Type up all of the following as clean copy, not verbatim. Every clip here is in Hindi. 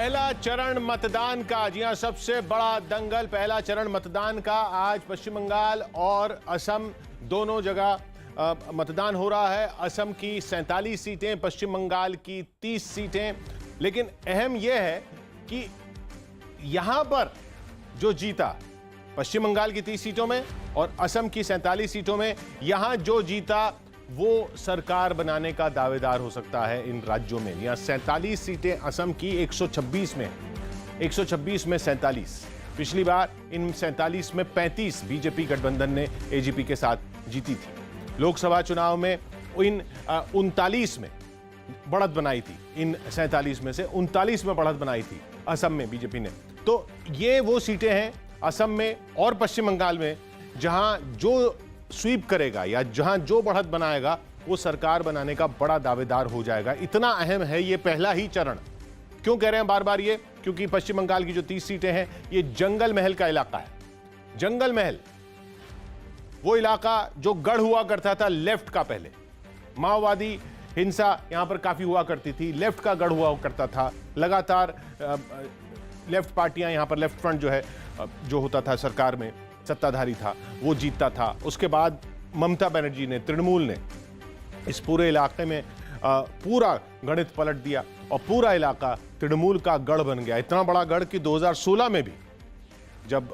पहला चरण मतदान का, जी हां, सबसे बड़ा दंगल पहला चरण मतदान का आज पश्चिम बंगाल और असम दोनों जगह मतदान हो रहा है। असम की 47 सीटें, पश्चिम बंगाल की 30 सीटें। लेकिन अहम यह है कि यहां पर जो जीता पश्चिम बंगाल की 30 सीटों में और असम की 47 सीटों में, यहां जो जीता वो सरकार बनाने का दावेदार हो सकता है इन राज्यों में। यहां 47 सीटें असम की 126 में 47। पिछली बार इन 47 में 35 बीजेपी गठबंधन ने एजीपी के साथ जीती थी। लोकसभा चुनाव में इन 39 में बढ़त बनाई थी, इन 47 में से 39 में बढ़त बनाई थी असम में बीजेपी ने। तो ये वो सीटें हैं असम में और पश्चिम बंगाल में जहां जो स्वीप करेगा या जहां जो बढ़त बनाएगा वो सरकार बनाने का बड़ा दावेदार हो जाएगा। इतना अहम है ये पहला ही चरण। क्यों कह रहे हैं बार बार ये? क्योंकि पश्चिम बंगाल की जो 30 सीटें हैं ये जंगल महल का इलाका है। जंगल महल वो इलाका जो गढ़ हुआ करता था लेफ्ट का, पहले माओवादी हिंसा यहां पर काफी हुआ करती थी, लेफ्ट का गढ़ हुआ करता था। लगातार लेफ्ट पार्टियां यहां पर, लेफ्ट फ्रंट जो है जो होता था सरकार में सत्ताधारी था वो जीतता था। उसके बाद ममता बनर्जी ने, तृणमूल ने इस पूरे इलाके में पूरा गणित पलट दिया और पूरा इलाका तृणमूल का गढ़ बन गया। इतना बड़ा गढ़ कि 2016 में भी जब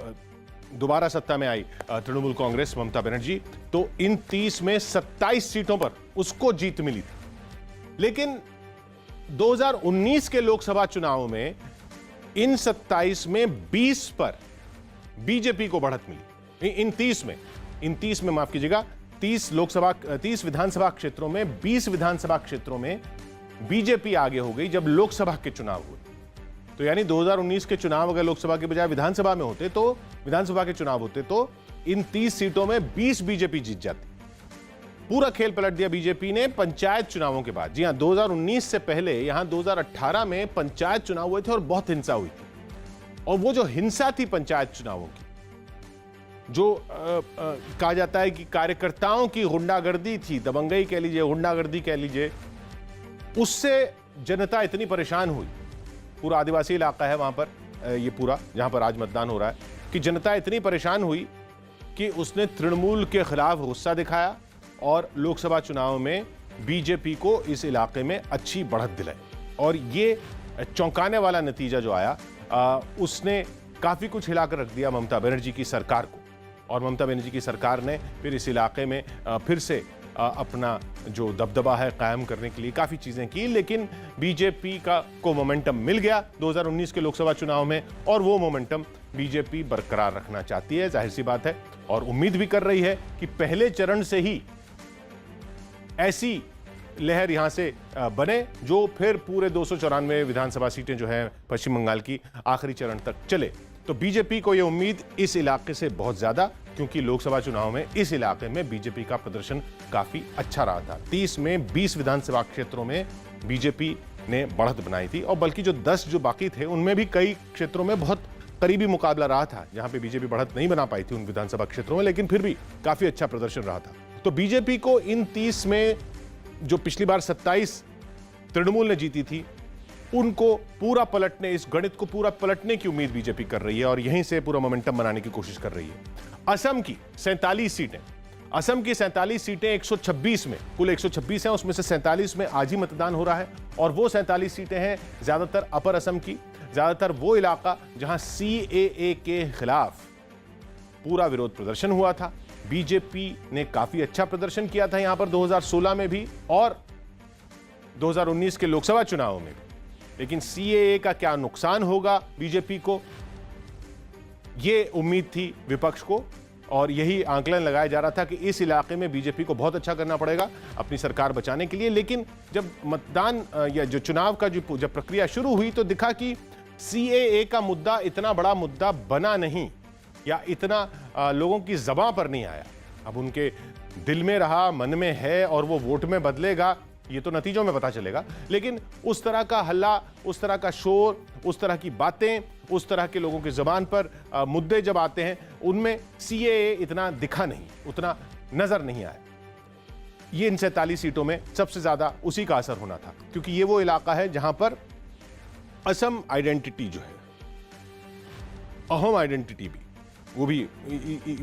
दोबारा सत्ता में आई तृणमूल कांग्रेस, ममता बनर्जी, तो इन 30 में 27 सीटों पर उसको जीत मिली थी। लेकिन 2019 के लोकसभा चुनाव में इन 27 में 20 पर बीजेपी को बढ़त मिली। इन 30 में माफ कीजिएगा, 30 विधानसभा क्षेत्रों में 20 विधानसभा क्षेत्रों में बीजेपी आगे हो गई जब लोकसभा के चुनाव हुए। तो यानी 2019 के चुनाव अगर लोकसभा के बजाय विधानसभा में होते, तो विधानसभा के चुनाव होते, तो इन 30 सीटों में 20 बीजेपी जीत जाती। पूरा खेल पलट दिया बीजेपी ने पंचायत चुनावों के बाद। जी हां, 2019 से पहले यहां 2018 में पंचायत चुनाव हुए थे और बहुत हिंसा हुई थी। और वो जो हिंसा थी पंचायत चुनावों की, जो कहा जाता है कि कार्यकर्ताओं की गुंडागर्दी थी, दबंगई कह लीजिए, गुंडागर्दी कह लीजिए, उससे जनता इतनी परेशान हुई। पूरा आदिवासी इलाका है वहां पर, ये पूरा जहां पर आज मतदान हो रहा है, कि जनता इतनी परेशान हुई कि उसने तृणमूल के खिलाफ गुस्सा दिखाया और लोकसभा चुनाव में बीजेपी को इस इलाके में अच्छी बढ़त दिलाई। और ये चौंकाने वाला नतीजा जो आया, उसने काफी कुछ हिलाकर रख दिया ममता बनर्जी की सरकार को। और ममता बनर्जी की सरकार ने फिर इस इलाके में फिर से अपना जो दबदबा है कायम करने के लिए काफी चीजें की। लेकिन बीजेपी को मोमेंटम मिल गया 2019 के लोकसभा चुनाव में, और वो मोमेंटम बीजेपी बरकरार रखना चाहती है, जाहिर सी बात है, और उम्मीद भी कर रही है कि पहले चरण से ही ऐसी लहर यहां से बने जो फिर पूरे 294 विधानसभा सीटें जो हैं पश्चिम बंगाल की आखिरी चरण तक चले। तो बीजेपी को यह उम्मीद इस इलाके से बहुत ज्यादा, क्योंकि लोकसभा चुनाव में इस इलाके में बीजेपी का प्रदर्शन काफी अच्छा रहा था। 30 में 20 विधानसभा क्षेत्रों में बीजेपी ने बढ़त बनाई थी, और बल्कि जो 10 जो बाकी थे उनमें भी कई क्षेत्रों में बहुत करीबी मुकाबला रहा था जहां पे बीजेपी बढ़त नहीं बना पाई थी उन विधानसभा क्षेत्रों में, लेकिन फिर भी काफी अच्छा प्रदर्शन रहा था। तो बीजेपी को इन 30 में, जो पिछली बार 27 तृणमूल ने जीती थी, उनको पूरा पलटने, इस गणित को पूरा पलटने की उम्मीद बीजेपी कर रही है और यहीं से पूरा मोमेंटम बनाने की कोशिश कर रही है। असम की 47 सीटें, असम की 47 सीटें 126 में, कुल 126 हैं, उसमें से 47 में आज ही मतदान हो रहा है। और वो 47 सीटें हैं ज्यादातर अपर असम की, ज्यादातर वो इलाका जहां CAA के खिलाफ पूरा विरोध प्रदर्शन हुआ था। बीजेपी ने काफी अच्छा प्रदर्शन किया था यहां पर 2016 में भी और 2019 के लोकसभा चुनाव में भी। लेकिन CAA का क्या नुकसान होगा बीजेपी को, यह उम्मीद थी विपक्ष को, और यही आंकलन लगाया जा रहा था कि इस इलाके में बीजेपी को बहुत अच्छा करना पड़ेगा अपनी सरकार बचाने के लिए। लेकिन जब मतदान या जो चुनाव का जब प्रक्रिया शुरू हुई तो दिखा कि CAA का मुद्दा इतना बड़ा मुद्दा बना नहीं, या इतना लोगों की ज़बां पर नहीं आया। अब उनके दिल में रहा, मन में है, और वो वोट में बदलेगा ये तो नतीजों में पता चलेगा। लेकिन उस तरह का हल्ला, उस तरह का शोर, उस तरह की बातें, उस तरह के लोगों की ज़बान पर मुद्दे जब आते हैं, उनमें CAA इतना दिखा नहीं, उतना नज़र नहीं आया। ये इन 47 सीटों में सबसे ज़्यादा उसी का असर होना था, क्योंकि ये वो इलाका है जहां पर असम आइडेंटिटी जो है, अहोम आइडेंटिटी भी, वो भी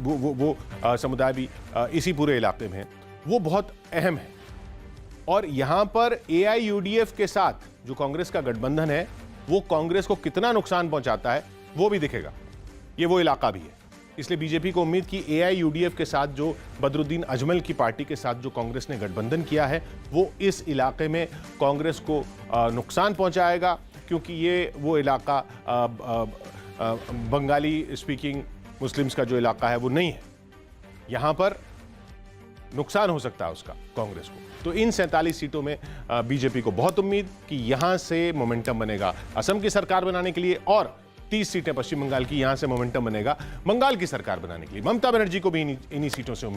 वो समुदाय भी इसी पूरे इलाके में है, वो बहुत अहम है। और यहां पर एआईयूडीएफ के साथ जो कांग्रेस का गठबंधन है, वो कांग्रेस को कितना नुकसान पहुंचाता है वो भी दिखेगा। ये वो इलाका भी है, इसलिए बीजेपी को उम्मीद की एआईयूडीएफ के साथ, जो बदरुद्दीन अजमल की पार्टी के साथ जो कांग्रेस ने गठबंधन किया है, वो इस इलाके में कांग्रेस को नुकसान पहुंचाएगा, क्योंकि ये वो इलाका बंगाली स्पीकिंग मुस्लिम्स का जो इलाका है वो नहीं है। यहां पर नुकसान हो सकता है उसका कांग्रेस को। तो इन 47 सीटों में बीजेपी को बहुत उम्मीद कि यहां से मोमेंटम बनेगा असम की सरकार बनाने के लिए, और 30 सीटें पश्चिम बंगाल की, यहां से मोमेंटम बनेगा बंगाल की सरकार बनाने के लिए। ममता बनर्जी को भी इन्हीं सीटों से उम्मीद